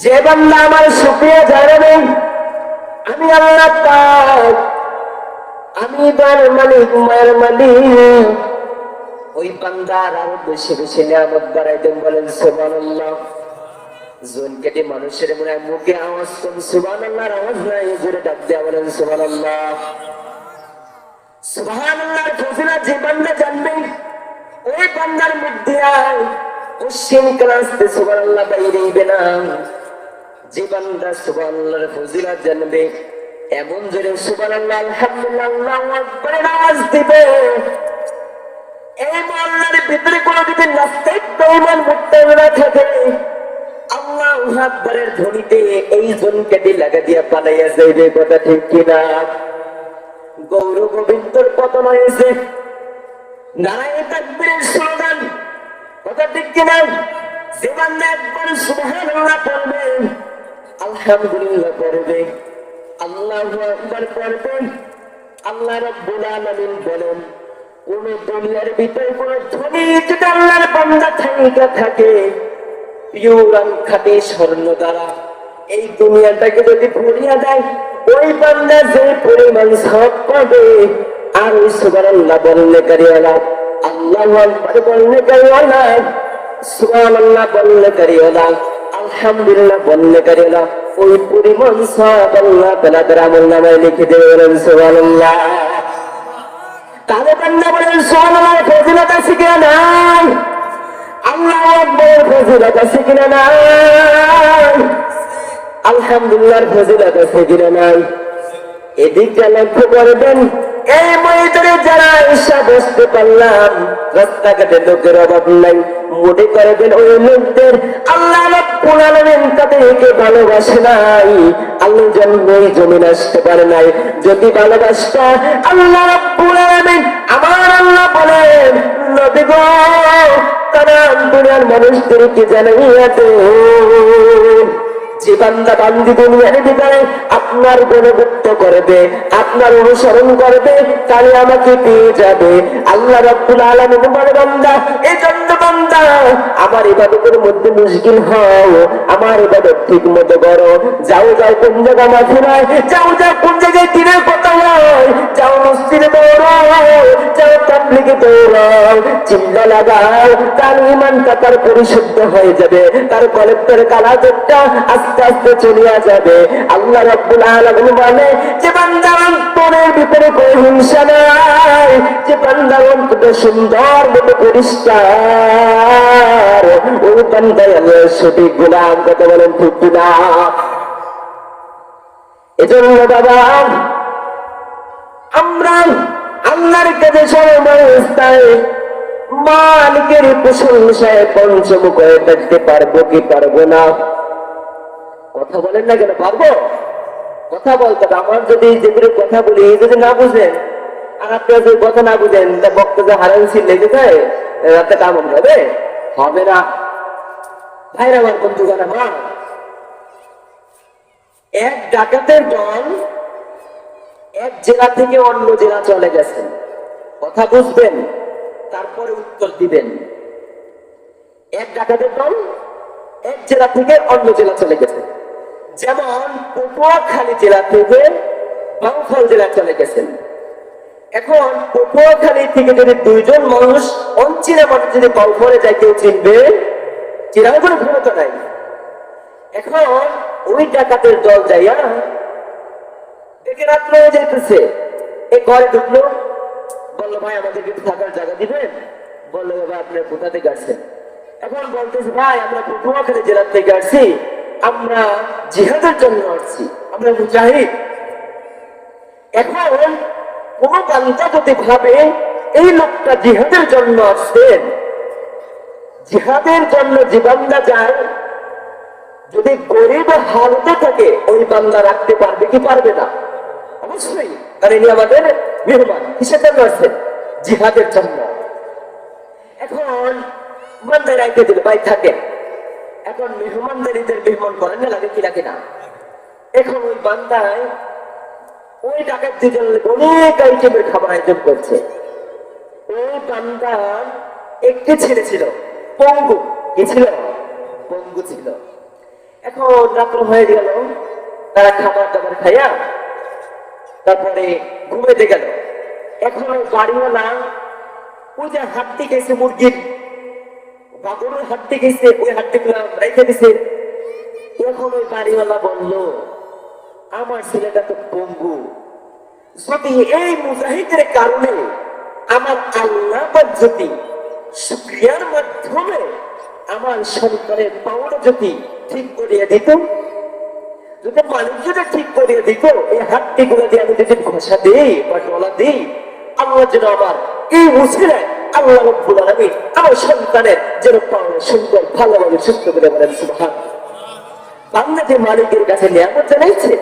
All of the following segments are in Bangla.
যে বান্দা আমার শুকরিয়া জানাবে, আমি আল্লাহ পাক, আমি দয়ার মালিক, মায়ের মালিক, ওই বান্দার আরো বেশি বেশি নিয়ামত বাড়াই দেন। বলেন সুবহানাল্লাহ। জোন কেটে মানুষের মনে হয় মুখে আওয়াজ কম, সুবহানাল্লাহর আওয়াজ নাই, জোরে ডাক দেয়া বলেন সুবহানাল্লাহ। সুবহানাল্লাহর ফজিলত যে বান্দা জানবে, ওই বান্দার মধ্যে আর কোশ্চেন ক্লাসে সুবহানাল্লাহ বাইরেইবে না। যে বান্দা সুবহানাল্লাহর ফজিলত জানবে, এমন জোরে সুবহানাল্লাহ, আলহামদুলিল্লাহ, আল্লাহু আকবার আওয়াজ দিবে, এই মহল্লার ভিতরে কোনো যদি নাস্তিক বেঈমান মুত্তাকিরা থাকে, আল্লাহু আকবারের ধ্বনিতে এই জন কেটে লাগা দিয়া পালাইয়া যাইবে। কথা ঠিক কিনা? গৌর গোবিন্দর পতন হয়েছে, নারায়ে তাকবীরের স্লোগান। কথা ঠিক কিনা? যে বান্দা একবার সুবহানাল্লাহ পড়বে, আলহামদুলিল্লাহ পড়বে, আল্লাহু আকবার পড়বে, আল্লাহ রাব্বুল আলামিন বলেন, কোন দুনিয়ার ভিতরে কোন ধনী যদি আল্লাহর বান্দা থাইকা থাকে, পিওর খাঁটি স্বর্ণ দ্বারা এই দুনিয়াটাকে যদি ভরিয়া দেয়, ওই বান্দা যে পরিমাণ সওয়াব পাবে, আর ওই সুবহানাল্লাহ বললে কারিয়ালা, আল্লাহু আকবার বললে কারিয়ালা, সুবহানাল্লাহ বললে কারিয়ালা, আলহামদুলিল্লাহ বললে কারিয়ালা, ওই পরিমাণ সওয়াব আল্লাহ তাআলা তার আমলনামায় লিখে দেবেন। সুবহানাল্লাহ। তাহলে বান্দা বলেন সুবহানাল্লাহ ফজিলত আছে কিনা? নাই। আল্লাহু আকবার ফজিলত আছে কিনা? নাই। আলহামদুলিল্লাহর ফজিলত আছে কিনা? নাই। এদিকটা লক্ষ্য করবেন, এই ময়দানে যারা এসে বসতে পারলাম, রাস্তাঘাটে লোকের অভাব নাই, মনে করবেন ওই লোকদের আল্লাহ রাব্বুল আলামিন তাদেরকে ভালোবাসে নাই, আল্লাহ জন্য এই জমিন আসতে পারে নাই। যদি ভালোবাসত আল্লাহ রাব্বুল আলামিন, আমার আল্লাহ বলেন, নবী গো, তারা দুনিয়ার মানুষদেরকে জানাইয়া দেন, যে বান্দা বান্দি দুনিয়ার ভিতরে আপনার গুণগুপ্ত করবে, আপনার অনুসরণ করবে, তাহলে আমাকে পেয়ে যাবে। আল্লাহ রাব্বুল আলামিন বলে, বান্দা, এই জন্য বান্দা আমার ইবাদতের মধ্যে মুশকিল হও, আমার ইবাদত ঠিক মতো করো। যাও যাও কোন জায়গা মাঠে নয়, যাও যাও কোন জায়গায় দিনের কথা হয়, যাও মসজিদে দৌড়াও, যাও তাবলীগে দৌড়াও, চিল্লা লাগাও, তার ঈমানটা তার পরিশুদ্ধ হয়ে যাবে, তার কলেজের কালাজটা আস্তে আস্তে চলিয়া যাবে। আল্লাহ রাব্বুল আলামিন বলে, যে বান্দার অন্তরের ভিতরে কোনো হিংসা নাই, যে বান্দার অন্তর সুন্দর মতো পরিষ্কার, ওই বান্দাই আল্লাহর সঠিক গোলাম। কথা বলেন ঠিক কিনা? এজন্য বাবা, আমরা আল্লাহর কাছে সর্বস্থায় মালিকের প্রশংসায় পঞ্চমুখ হয়ে থাকতে পারবো কি পারবো না? কথা বলেন না কেন? পারবো। কথা বলতে হবে। আমার যদি যেগুলো কথা বলি যদি না বুঝেন, আর আপনি যদি কথা না বুঝেন, তা বক্তব্য হারান ছিল লেগে যায়, রাতে কাম হবে হবে না। ভাইরা আমার বন্ধুগণ, আমার এক ডাকাতের দল এক জেলা থেকে অন্য জেলা চলে গেছেন। কথা বুঝবেন, তারপরে উত্তর দিবেন। এক ডাকাতের দল এক জেলা থেকে অন্য জেলা চলে গেছে। যেমন পটুয়াখালী জেলা থেকে বাউফল জেলা চলে গেছেন। এখন পটুয়াখালী থেকে যদি দুইজন মানুষ অঞ্চিনা মানুষ যদি বাউফলে যায়, কেউ চিনবে? চিনার কোনো ক্ষমতা নাই। এখন ওই ডাকাতের দল যাইয়া দেখে রাত্র হয়ে যাইতেছে, এই ঘরে ঢুকলো, বললো, ভাই আমাদেরকে থাকার জায়গা দিবেন? বললো, বাবা আপনার কোথা থেকে আসছেন? এখন বলতেছে, ভাই আমরা পটুয়াখালী জেলার থেকে আসছি, আমরা জিহাদের জন্য আসছি, আমরা মুজাহিদ। এখন কোন বান্দা যদি ভাবে এই লোকটা জিহাদের জন্য আসছেন, জিহাদের জন্য যে বান্দা যায়, যদি গরিব হালতে থাকে, ওই বান্দা রাখতে পারবে কি পারবে না? অবশ্যই। কারণ ইনি আমাদের মেহমান কিসের জন্য আসছেন? জিহাদের জন্য। এখন বান্দা রাখতে দিল, ভাই থাকেন। এখন মেহমানদারিদের মেহমান করেন না, লাগে কি লাগে না? এখন ওই বান্দায় ওই ডাকাত দুজন অনেক আইটেমের খাবার আয়োজন করছে। ওই বান্দার একটি ছেলে ছিল পঙ্গু। কি ছিল? পঙ্গু ছিল। এখন রাত্র হয়ে গেল, তারা খাবার দাবার খাইয়া তারপরে ঘুমাইতে গেল। এখন ওই বাড়িওয়ালা ওই যে হাড্ডি খেয়েছে, মুরগির বাগরের হাড্ডি খেয়েছে, ওই হাড্ডি গুলা রেখে দিছে। এখন ওই বাড়িওয়ালা বলল, আমার ছেলেটা তো পঙ্গু, যদি এই মুজাহিদের কারণে আমার আল্লাহ যদি শুকরিয়ার মাধ্যমে আমার সন্তানের পাওনা যদি ঠিক করিয়ে দিত, যদি মালিক যদি ঠিক করিয়ে দিত, এই হাড্ডি গুলো দিয়ে আমি যদি ঘষা দিই বা ডলা দিই, আল্লাহ যেন আমার এই মুসিলায় আল্লাহ রব্বুল আলামিন আমার সন্তানের যেন পাওনা সুন্দর ভালোভাবে সুস্থ করে বলেন সুবহানাল্লাহ। বান্দা যে মালিকের কাছে নিয়ামত জানাইছে,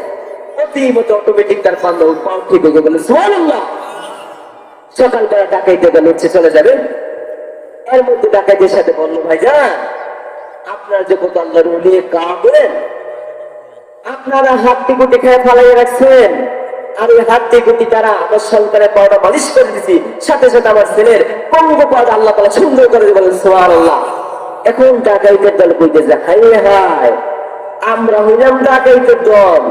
অতিমত অটোমেটিক তার বান্দা পাও ঠিক হয়ে গেল সুবহানাল্লাহ। সকালবেলা ডাকাইতে গেল, হচ্ছে চলে যাবেন। এর মধ্যে ডাকাইতের সাথে বললো, ভাইজান আপনার যে কত আল্লাহর ওলি কাবেন, আপনারা হাড্ডি গুটি খেয়ে ফালাইয়ে রাখছেন, আর এই হাড্ডি গুটি দ্বারা আমার সন্তানের পাওয়াটা মালিশ করে দিচ্ছি, সাথে সাথে আমার ছেলের পঙ্গু পাওয়াটা আল্লাহ তাআলা সুন্দর করে দিয়ে বলেন সুবহানাল্লাহ। এখন ডাকাইতের দল কইতেছে, হাই হাই, আমরা হইলাম ডাকাইতের দল,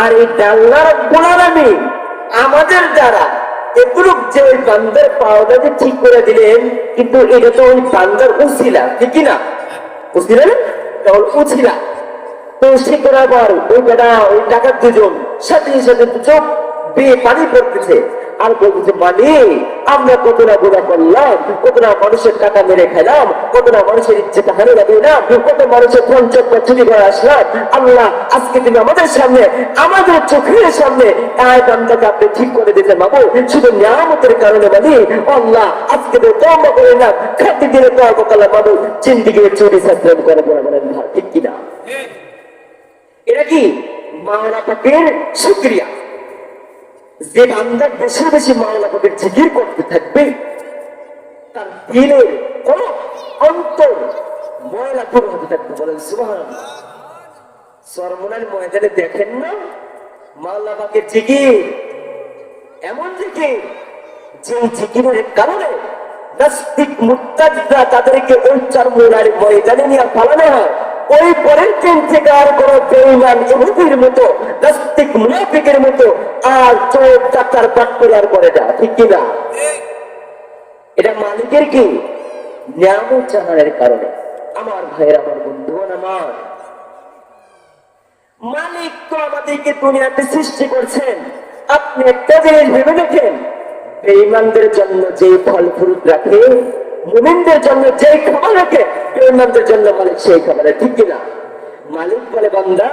আর এই আল্লাহ রাব্বুল আলামিন আমাদের দ্বারা এগুলো যে ওই বান্দার পাওয়াটা যে ঠিক করে দিলেন, কিন্তু এটা তো ওই বান্দার উছিলা, ঠিক কিনা? উছিলা না, তখন উছিলা তো সে করার পর ওই বেটা ওই টাকার দুজন সাথে সাথে চোখ বেয়ে পানি পড়তেছে আর বলতেছে, মানে আমরা কত না গোনা করলাম, কত না মানুষের টাকা মেরে খাইলাম, কত না মানুষের ইচ্ছেটা হারে লাগাইলাম, কত মানুষের পঞ্চক বা চুরি করে আসলাম। আল্লাহ আজকে তুমি আমাদের সামনে, আমাদের চোখের সামনে এই বান্দাকে আপনি ঠিক করে দিতে বাবু, শুধু নিয়ামতের কারণে মানে আল্লাহ আজকে তো তওবা করে না, খাতি দিলে তওবা করলাম বাবু, জিন্দেগির চুরি সাসলাম করে বলেন ভাই, ঠিক কিনা? এটা কি মাওলা পাকের শুকরিয়া। যে বান্দা বেশি বেশি মাওলা পাকের জিকির করতে থাকবে, তার দিলের কোন অন্তর ময়লা দূর হতে থাকবে বলেন সুবহানাল্লাহ। সরমনের ময়দানে দেখেন না মাওলা পাকের জিকির, এমন জিকির যে জিকিরের কারণে নাস্তিক মুরতাদরা তাদেরকে ওই চরমুনার ময়দানে নিয়ে পালানো হয়। ওই পরের দিন থেকে আর কোন বেঈমান ইহুদির মতো, নাস্তিক মুনাফিকের মতো আর চোর চাকার পাট করে আর করে না, ঠিক কিনা? এটা মালিকের কি নিয়ামত জানার কারণে। আমার ভাইয়ের, আমার বন্ধুগণ, আমার মালিক তো আমাদেরকে দুনিয়াতে সৃষ্টি করছেন। আপনি একটা জিনিস ভেবে দেখেন, বেঈমানদের জন্য যে ফল ফ্রুট রাখে, মুমিনদের জন্য যে খাবার রাখে, বেঈমানদের জন্য মালিক সেই খাবার, ঠিক কিনা? মালিক বলে, বান্দা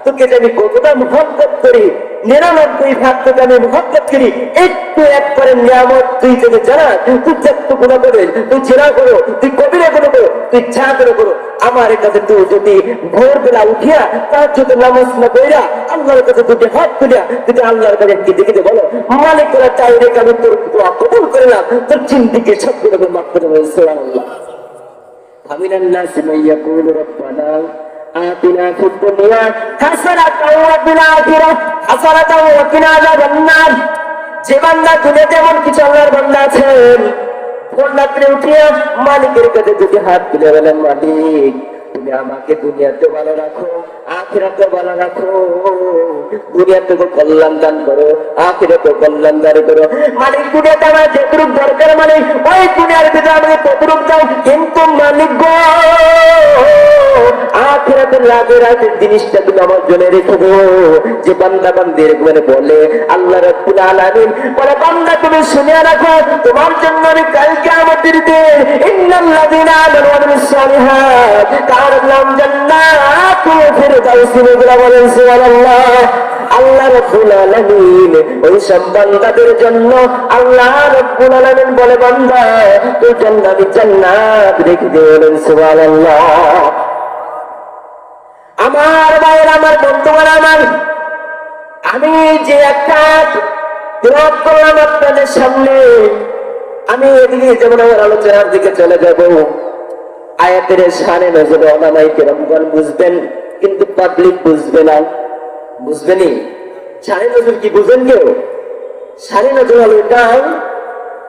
তোকে যে আমি কতটা মুহাব্বত করি, 99 তোকে আমি মুহাব্বত করি, একটু একবারে নিয়ামত তুই যদি জানা, তুই যত গুনাহ করে, তুই জেনা করো, তুই কবিরা গুনাহ করো, তুই যা করো, আমার কাছে তুই যদি ভোরবেলা উঠিয়া তার যদি নামাজ না কইরা আল্লাহর কাছে দুটি হাত তুলিয়া যদি আল্লাহর কাছে কি দেখে বলো, মালিক করে চাই রেখে আমি তোর দোয়া কবুল করে না, তোর চিন্তিকে সব গুলো মাফ করে দেবো সুবহানাল্লাহ। ফামিনান নাসি মান ইয়াকুলু রাব্বানা আতিনা ফিদ দুনিয়া হাসানাতাও ওয়া ফিল আখিরাহ হাসানাতাও ওয়া কিনা আযাবান নার। যে বান্দা দুনিয়াতে এমন কিছু আল্লাহর বান্দা আছেন, ভোর রাত্রে উঠিয়া মালিকের কাছে যদি হাত তুলে বলেন, মালিক তুমি আমাকে দুনিয়াতে ভালো রাখো, আখিরাতে ভালো রাখো, দুনিয়াতে কল্যাণ দান করো, আখিরাতে কল্যাণ দান করো। মালিক দুনিয়াতে আমার যেটুকু দরকার মালিক ওই দুনিয়ার ভিতরে আমাকে ততটুক দাও, কিন্তু মালিক গো আখিরাতের লাভের আগের জিনিসটা তুমি আমার জন্য রেখে দেবো। যে বান্দা বান্দির বলে আল্লাহ রাব্বুল আলামিন বলে, বান্দা তুমি শুনে রাখো, তোমার জন্য আমি কালকে আমাদের দিন ইন্নাল্লাযীনা আমানু ওয়া আমিলুস সালিহাত কানাত জান্নাতুল ফিরদাউস বলেন সুবহানাল্লাহ। আল্লাহ রাব্বুল আলামিন ওই সব বান্দাদের জন্য আল্লাহ রাব্বুল আলামিন বলে, বান্দা তোর জন্য আমি জান্নাত রেখে দেব বলেন সুবহানাল্লাহ। আমার ভাইয়ের, আমার বন্ধুগণ, আমার আমি যে একটা তেলাওয়াত করলাম আপনাদের সামনে, আমি এদিকে যেমন আমার আলোচনার দিকে চলে যাব। আয়াতের শানে নজরে ওলামায়ে কেরামগণ বুঝবেন, কিন্তু পাবলিক বুঝবে না। বুঝবেনি শানে নজর কি? বুঝেন কেউ? শানে নজর হলো এটা,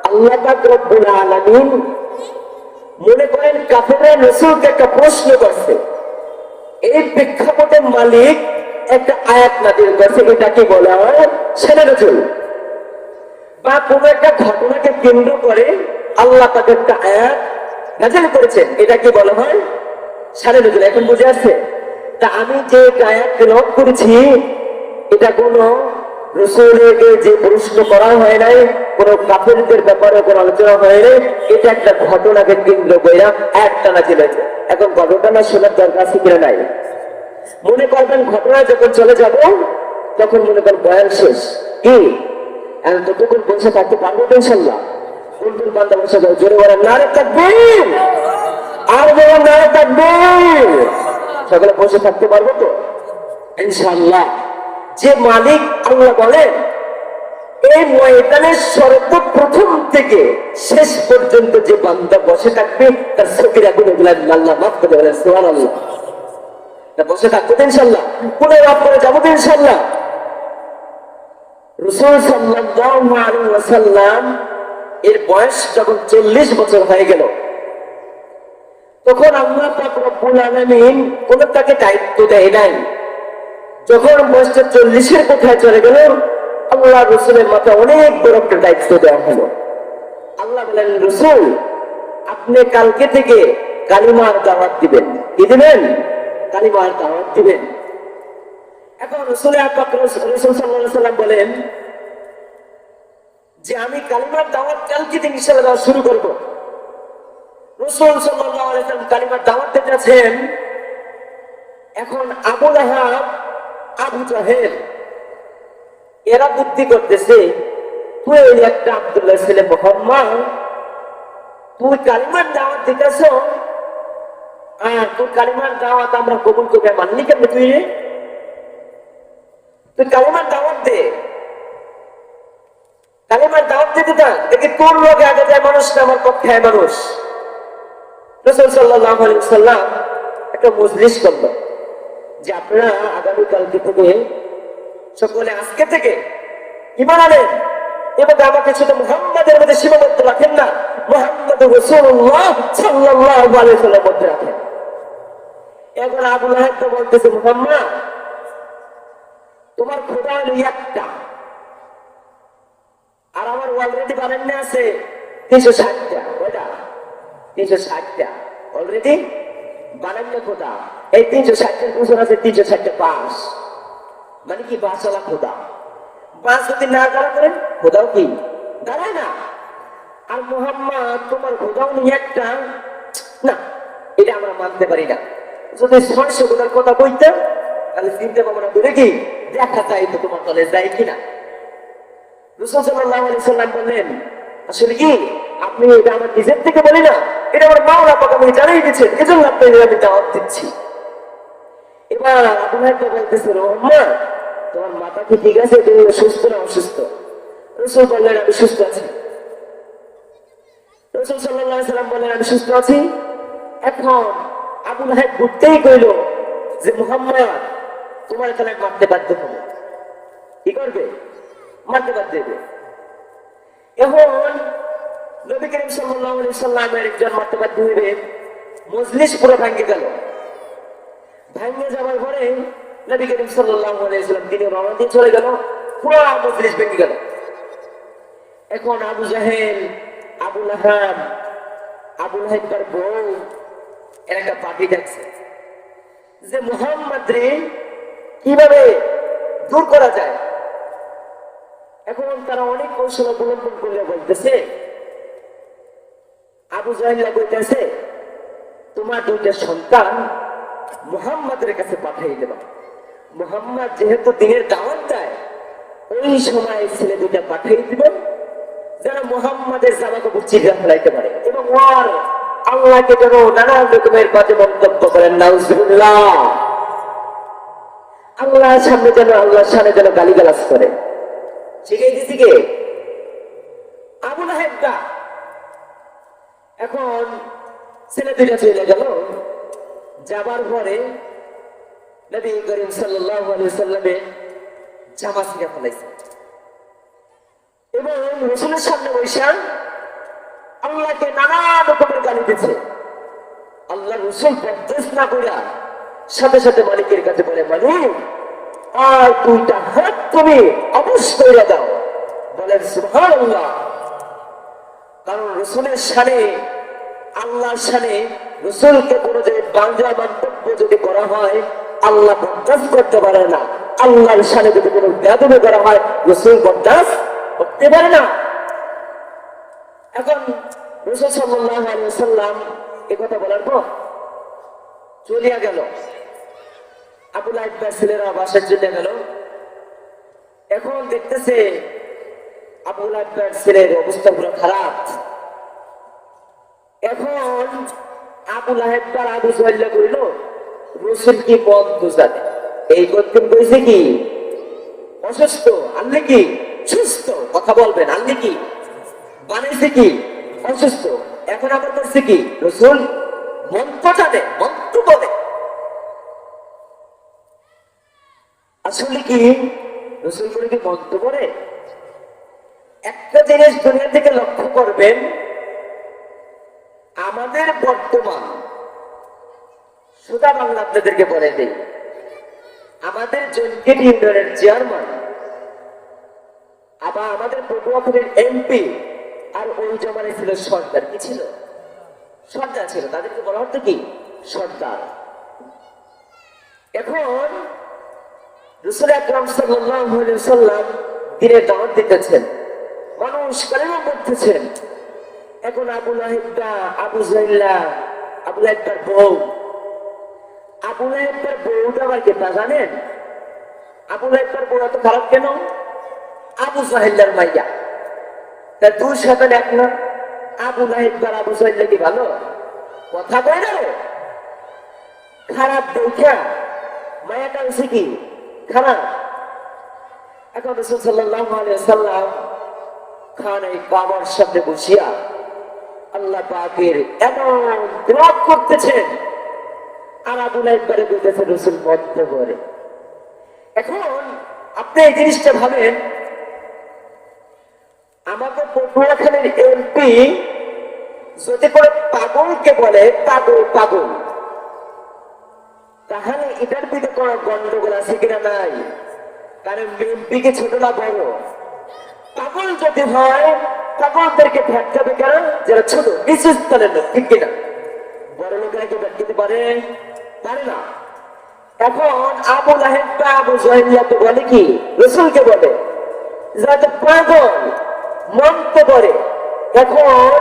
আল্লাহ পাক রব্বুল আলামিন মনে করেন কাফেররা রাসূলকে একটা প্রশ্ন করছে, এই প্রেক্ষাপটের মালিক একটা আয়াত নাযিল করেছে, এটাকে বলা হয় শানে নজুল। বা কোন একটা ঘটনাকে কেন্দ্র করে আল্লাহ পাক একটা আয়াত নাযিল করেছেন, এটাকে বলা হয় শানে নজুল। এখন বুঝে আসছে? তা আমি যে আয়াত তেলাওয়াত করেছি, এটা কোনো রাসূলকে যে প্রশ্ন করা হয় নাই, কোন কাফেরদের ব্যাপারে কোনো আলোচনা হয় নাই, এটা একটা ঘটনাকে কেন্দ্র করে আয়াতটা নাযিল হয়েছে। এখন ঘটনা শোনার দরকার আছে কিনা নাই? মনে করবেন ঘটনা যখন চলে যাব তখন মনে করেন বয়ান শেষ, কি এখন ততক্ষণ বসে থাকতে পারবো তো ইনশাল্লাহ? কোন কোন বান্দা বসে যাবে? জোরে বলেন নারে তাকবীর, আর বলেন নারে তাকবীর। সকলে বসে থাকতে পারবো তো ইনশাল্লাহ? যে মালিক আল্লাহ বলেন এই ময়দানের সর্বপ্রথম থেকে শেষ পর্যন্ত যে বান্দা বসে থাকবে তার সগীরা গুনাহগুলো আল্লাহ মাফ করে দেবেন। সুবহানাল্লাহ। বসে থাকবো তো ইনশাল্লাহ? পুনরায় মাফ করে যাবো তো ইনশাল্লাহ? রাসূল সাল্লাল্লাহু আলাইহি ওয়াসাল্লাম এর বয়স যখন 40 বছর হয়ে গেল, তখন আল্লাহ পাক রব্বুল আলামিন কোন তাকে দায়িত্ব দেয় নাই। যখন বয়সটা 40-এর কোথায় চলে গেল, আল্লাহ রাসূলের মাথায় অনেক বড় একটা দায়িত্ব দেওয়া হলো। আল্লাহ বলেন, রাসূল আপনি কালকে থেকে কালিমার দাওয়াত দিবেন। কি দিবেন? কালিমার দাওয়াত দিবেন। এখন রাসূল সাল্লাল্লাহু আলাইহি ওয়াসাল্লাম বলেন যে আমি কালিমার দাওয়াত কালকে থেকে ইনশাআল্লাহ দেওয়া শুরু করব। রাসূল সাল্লাল্লাহু আলাইহি ওয়াসাল্লাম কালিমার দাওয়াত দিতেছেন। এখন আবু লাহাব, আবু জাহেল এরা বুদ্ধি করতেছে, তুই ওই একটা আব্দুল্লাহ ছেলে মুহাম্মদ, তুই কালিমার দাওয়াত দিতেছ, আর তুই কালিমার দাওয়াত আমরা কবুল করবে মানলি কেমনে? তুই কালিমার দাওয়াত দে, কালিমার দাওয়াত দিতে থাক, দেখি তোর লোকে আগে যায় মানুষ না আমার পক্ষে মানুষ। রাসূল সাল্লাল্লাহু আলাইহি ওয়াসাল্লাম একটা মজলিস করলো যে আপনারা আগামীকালকে থেকে সকলে আজকে থেকে ঈমান আনেন এবং আমাকে শুধু মুহাম্মাদের মধ্যে সীমাবদ্ধ রাখেন না, মুহাম্মাদুর রাসূলুল্লাহ সাল্লাল্লাহু আলাইহি ওয়াসাল্লামের মধ্যে রাখেন। এখন আবু লাহাব তো বলতেছে, মুহাম্মদ তোমার খোদা হলো একটা, আর আমার অলরেডি বানানো আছে 360টা। কয়টা? 360টা অলরেডি বানানো খোদা। এই 360টার পিছনে আছে 360টা বাস, মানে কি বাসওয়ালা খোদা। বাস যদি না দাঁড়া করেন খোদাও কি দাঁড়ায় না। আর মুহাম্মদ তোমার খোদাও নেই একটা, না এটা আমরা মানতে পারি না। যদি 600 খোদার কথা কইতাম তাহলে চিন্তা ভাবনা করে কি দেখা যায় তো তোমার দলে যায় কিনা। রাসূল সাল্লাল্লাহু আলাইহি ওয়াসাল্লাম বললেন, আসলে কি আপনি এটা আমার নিজের থেকে বলি না, এটা আমার মাওলা পাক আমাকে জানিয়ে দিয়েছেন, এজন্য আপনাদের আমি দাওয়াত দিচ্ছি। এবার আবু লাহাব বলতেছে, মুহাম্মদ তোমার মাথা কি ঠিক আছে? তুমি সুস্থ না অসুস্থ? রাসূল বললেন, আমি সুস্থ আছি। রাসূল সাল্লাল্লাহু আলাইহি ওয়াসাল্লাম বললেন, আমি সুস্থ আছি। এখন আবু লাহাব বুঝতেই কইল যে মুহাম্মদ তোমার তাহলে মারতে বাধ্য হবে। কি করবে? মারতে বাধ্য হবে। এখন নবী করিম সাল্লাল্লাহু আলাইহি ওয়াসাল্লামের একজন মারতে বাধ্য হইবে, মজলিস পুরো ভেঙে গেল। ভেঙে যাওয়ার পরে নবী করিম সাল্লাল্লাহু আলাইহি ওয়াসাল্লাম তিনি রওনা দিয়ে চলে গেল, পুরো মজলিস ভেঙে গেল। এখন আবু জাহেল, আবু লাহাব, আবু লাহাব তার বউ এর একটা পার্টি ডাকছে যে মুহাম্মদ রে কিভাবে দূর করা যায়। এখন তারা অনেক কৌশল অবলম্বন করলে বলতেছে, আবু জাহেল বলতেছে তোমার 2টা সন্তান মুহাম্মাদের কাছে পাঠিয়ে দেবা। মুহাম্মদ যেহেতু দিনের দাওয়াত দেয়, ওই সময় ছেলে 2টা পাঠিয়ে দিবেন যারা মুহাম্মাদের জামা কাপড় ছিঁড়ে ফেলাইতে পারে এবং ওর আল্লাহকে যেন নানান রকমের বাজে মন্তব্য করেন, নাউজুবিল্লাহ। আল্লাহর সামনে যেন, আল্লাহর সামনে যেন গালিগালাজ করে। শিখে দিছি কে? আবু লাহাবটা। এখন ছেলে 2টা চলে গেল। যাবার পরে নবী করিম সাল্লাল্লাহু আলাইহি ওয়াসাল্লামের জামা ছিঁড়ে ফেলাইছে এবং রাসূলের সামনে বসে আল্লাহকে নানা রকমের গালি দিচ্ছে। আল্লাহ রাসূল বরদাস্ত না কইরা সাথে সাথে মালিকের কাছে বলে, মালিক আর দুইটা হাত তুমি অবশ্যই দাও। বলেন সুবহানাল্লাহ। কারণ রসুলের শানে, আল্লাহর শানে রসুলকে কোনো যে বাংলা মন্তব্য যদি করা হয়, আল্লাহ বরদাস্ত করতে পারে না। আল্লাহর শানে যদি কোনো বেয়াদবি করা হয়, রসুল বরদাস্ত করতে পারে না। এখন রাসূল সাল্লাল্লাহু আলাইহি ওয়াসাল্লাম এই কথা বলার পর চলিয়া গেল। আবু লাহাবের ছেলেরা বাসায় চলে গেল। এখন দেখতেছে আবু লাহাবের ছেলের অবস্থা পুরো খারাপ। এখন আবু লাহাব তার আবু সুহাইল করিল, রসুল কি পথ জানে? এই করতেন কইছে কি অসুস্থ, আনলে কি সুস্থ। কথা বলবেন, আনলে কি বানাইছে কি অসুস্থ। এখন আবার করছে কি রসুল মন্ত্র জানে, মন্ত্র বলে। আসলে কি রসুল করে কি মন্ত্র বলে? একটা জিনিস দুনিয়া থেকে লক্ষ্য করবেন, আমাদের বর্তমান সুদা বাংলা আপনাদেরকে বলে দেই, আমাদের জনগেট ইউনিয়নের চেয়ারম্যান, আবার আমাদের পটুয়াখালীর এমপি, আর ওই জমানে ছিল সর্দার। কি ছিল? সর্দার ছিল। তাদেরকে বলা হতো কি সর্দার। এখন রাসূল আকরাম সাল্লাল্লাহু আলাইহি ওয়াসাল্লাম দিনের দাওয়াত দিতেছেন, মানুষ কালেমা পড়তেছেন। এখন আবু লাহাবটা, আবু জাহিল্লা, আবু লাহাবের বউ, আবু লাহাবের বউটা আবার কে তা জানেন? আবু লাহাবের বউ এত খারাপ কেন? আবু জাহিল্লার মাইয়া। তা দুই শয়তান এক না? আবু লাহাব আর আবু জাহিল্লা কি ভালো কথা কয় না? খারাপ দেখা মায়াটা হচ্ছে কি খারাপ। এখন রাসূল সাল্লাল্লাহু আলাইহি ওয়াসাল্লাম খানে কাবার সামনে বসিয়া আল্লাহ পাকের এমন তেলাওয়াত করতেছেন, আর আবু লাহাব বলতেছে রাসূল মন্ত্র করে। এখন আপনি এই জিনিসটা ভাবেন, আমাকে পটুয়াখালীর এমপি যদি করে পাগলকে বলে পাগল পাগল, তাহলে এটার ভিতরে কোনো গন্ডগোল আছে কিনা? নাই। কারণ এমপি কে ছোট না বড়? পাগল যদি হয় পাগলদেরকে ভেটকাবে কেন? যারা ছোট নিচু স্তরের লোক, ঠিক কিনা? বড় লোকেরা কি ভেটকাতে পারে? পারে না। এখন আবু লাহাবটা আবু জাহিল্লা তো বলে কি রাসূলকে বলে যাতে পাগল মন্ত্র করে। এখন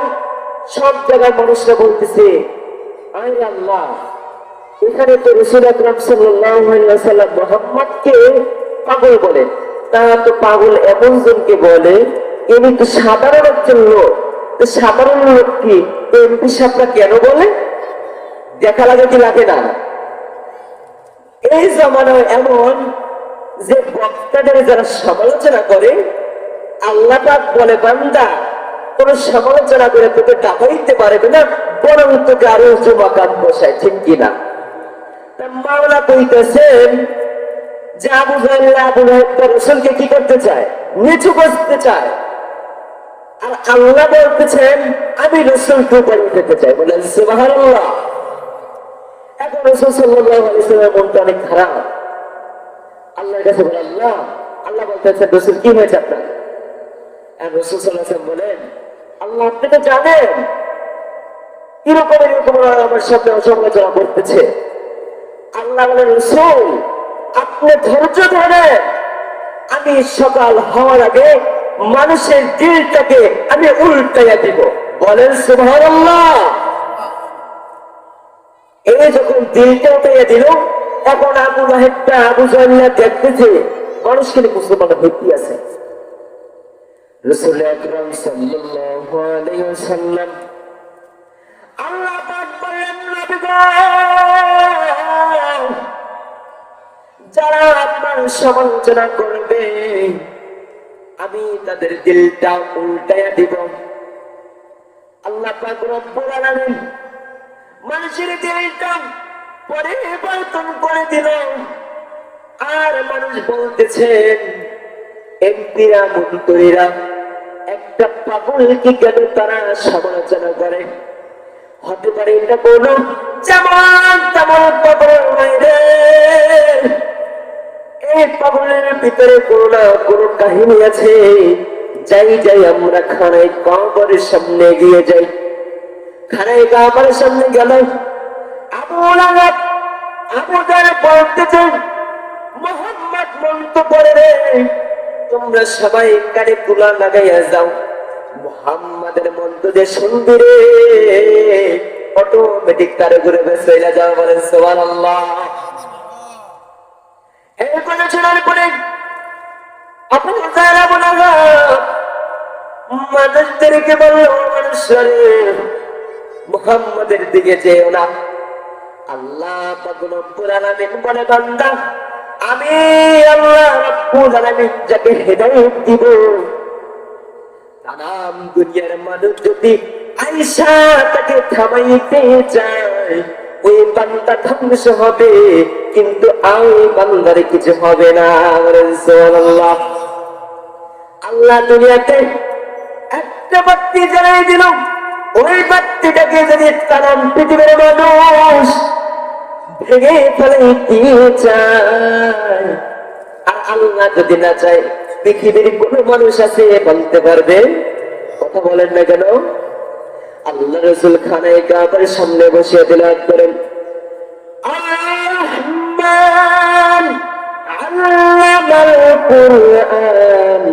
সব জায়গার মানুষরা বলতেছে, আয় আল্লাহ, এখানে তো রাসূল আকরাম সাল্লাল্লাহু আলাইহি ওয়াসাল্লাম মুহাম্মদকে পাগল বলেন, তারা তো পাগল এমন জনকে বলে, ইনি তো সাধারণ একজন লোক। তো সাধারণ লোক কি এমপি সাহেবরা কেন বলে? দেখা লাগে কি লাগে না? এই জামানায় এমন যে বক্তাদের যারা সমালোচনা করে, আল্লাহ পাক বলে বান্দা কোন সমালোচনা করে তোকে ডাকাইতে পারবে না, বরং তোকে আরো উঁচু মাকাম বসায়, ঠিক কিনা? মাওলা কইতেছেন যে আবু জাহিল আবু লাহাব রাসূলকে কি করতে চায়? নিচু করতে চায়। আর আল্লাহ বলতেছেন আমি রাসূলকে উপরে উঠাতে চাই। বলেন সুবহানাল্লাহ। এখন রাসূল সাল্লাল্লাহু আলাইহি ওয়াসাল্লামের মনটা অনেক খারাপ। আল্লাহর কাছে বলে, আল্লাহ, আল্লাহ বলতেছেন রাসূল কি হয়েছে আপনার? আর রাসূল সাল্লাল্লাহু আলাইহি ওয়াসাল্লাম বলেন, আল্লাহ আপনি তো জানেন এরকম এরকম আমার সাথে সমালোচনা করতেছে। আল্লাহ বলেন, রাসূল আপনি ধৈর্য ধরেন, আমি সকাল হওয়ার আগে মানুষের দিলটাকে আমি উল্টাইয়া দিব। বলেন সুবহানাল্লাহ। এই যখন দিলটা উল্টাইয়া দিল, এখন আবু লাহাবটা আবু জাহিল্লা দেখতেছে মানুষ কিন্তু মুসলমান ভর্তি আছে। রাসূল আকরাম সাল্লাল্লাহু আলাইহি ওয়াসাল্লাম আল্লাহ পাক বলেন, নবী গো, যারা আপনার সমালোচনা করবে আমি তাদের দিলটা উল্টাইয়া দিব। আল্লাহ পাক রব্বুল আলামিন মানুষের দিলটা পরিবর্তন করে দিল। আর মানুষ বলতেছেন এমপিরা মন্ত্রীরা একটা পাগলকে কেন তারা সমালোচনা করে? হতে পারে এটা কোনো যেমন তেমন পাগল নয় রে। এই পাগলের ভিতরে কোনো না কোনো কাহিনী আছে। যাই যাই আমরা খানায় কাবারের সামনে গিয়ে যাই। খানায় কাবারের সামনে গেল আবু লাহাব আবুদের বলতেছে, মোহাম্মদ মন্ত পড়ে রে, তোমরা সবাই কানে তুলা লাগাইয়া যাও। মুহাম্মাদের মন্ত্র যে শুনবি রে, অটোমেটিক তারে ঘুরে বেসইলা যাও। বলেন সুবহানাল্লাহ। এই কথা শোনার পরে আবু যারা বলা মানুষদেরকে বলল, মানুষরে মুহাম্মাদের দিকে যেও না। আল্লাহ পাক রব্বুল আলামিন বলে, বান্দা আমি আল্লাহ রব্বুল আলামিন যাকে হেদায়েত দিব, তাম দুনিয়ার মানুষ যদি আয়েশা তাকে থামাইতে চায়, ওই বান্দা ধ্বংস হবে, কিন্তু ওই বান্দার কিছু হবে না। সুবহানাল্লাহ। আল্লাহ দুনিয়াতে একটা বাতি জ্বালাই দিল, ওই বাতিটাকে যদি তাম পৃথিবীর মানুষ ভেঙে ফেলাইতে চায়, আর আল্লাহ যদি না চায়, পৃথিবীর কোন মানুষ আছে বলতে পারবে? কথা বলেন না কেন? আল্লাহ রাসূল খানায় কাবার সামনে বসে তিলাওয়াত করেন, আর-রহমান আল্লামাল কুরআন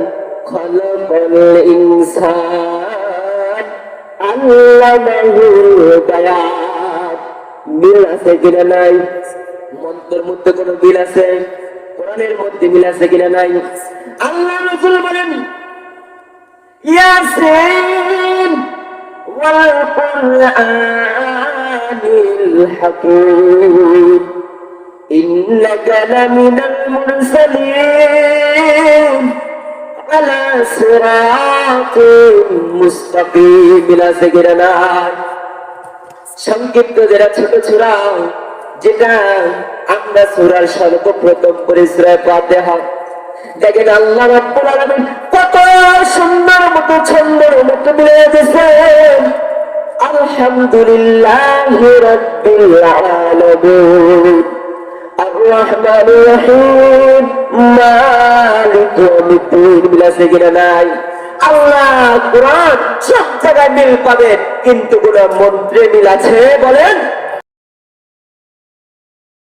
খালাকাল ইনসান আল্লামাহুল বায়ান। মিল আছে কিনা নাই? মন্ত্রের মধ্যে কোনো মিল আছে? কোরআনের মধ্যে মিল আছে কিনা নাই? আল্লাহ রাসূল বলেন, ইয়াসিন ওয়াল কুরআনিল হাকীম ইন্নাকা লামিনাল মুরসালিন আলা সিরাতিন মুস্তাকিম। মিল আছে কিনা নাই? সংক্ষিপ্ত যেটা ছোট সূরা, যেটা আমরা সূরার সর্বপ্রথম পড়ি সূরা ফাতিহা। দেখেন আল্লাহ রাব্বুল আলামিন কত সুন্দর মতো ছন্দের মতো মিলে দিয়েছেন। আলহামদুলিল্লাহি রাব্বিল আলামিন আর-রহমানির রহিম মালিক ইয়াউমিদ্দিন। মিল আছে কিনা নাই? আল্লাহ কুরআন সব জায়গায় মিল পাবে, কিন্তু কোন মন্ত্রে মিল আছে বলেন?